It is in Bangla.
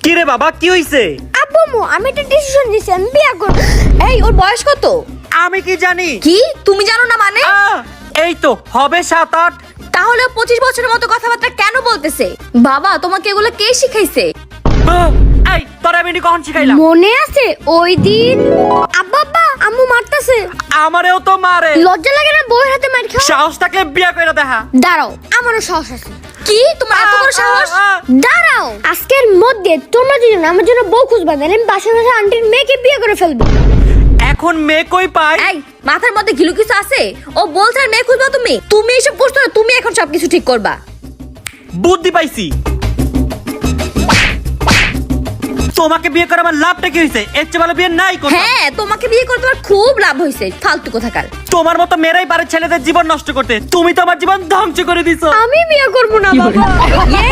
কি রে বাবা, কি হইছে? আব্বু আমি একটা ডিসিশন নিছি, আমি বিয়ে করব। এই ওর বয়স কত? আমি কি জানি? কি তুমি জানো না মানে? এই তো হবে 7-8। তাহলে 25 বছরের মতো কথাবার্তা কেন বলতেছে? বাবা তোমাকে এগুলো কে শিখাইছে? এই তোর আমি কখন শিখাইলাম? মনে আছে ওই দিন? আব্বা আম্মু মারতাছে। আমারেও তো মারে। লজ্জা লাগে না বউয়ের হাতে মার খাও? সাহস থাকলে বিয়ে করে দেখা। দাঁড়াও, আমারও সাহস আছে। কি তোমার এত বড় সাহস? দাঁড়াও, আজকের মধ্যে তোমরা দুজন আমার জন্য বউ খুঁজবা, না আমি বাসা বাসা আন্টির মেয়েকে বিয়ে করে ফেলবো। এখন মেয়ে কই পাই? এই মাথার মধ্যে ঘিলু কিছু আছে? ও বলছে আর মেয়ে খুঁজবা তুমি? তুমি এসব করছো না, তুমি এখন সবকিছু ঠিক করবা। বুদ্ধি পাইছি। তোমাকে বিয়ে করে আমার লাভটা কি হইছে? এর চেয়ে ভালো বিয়ে নাই করতাম। হ্যাঁ তোমাকে বিয়ে করতে আমার খুব লাভ হয়েছে, ফালতু কোথাকার। তোমার মতো মেয়েরাই পারে ছেলেদের জীবন নষ্ট করতে। তুমি তো আমার জীবন ধ্বংস করে দিছো। আমি বিয়ে করবো না বাবা। ইয়ে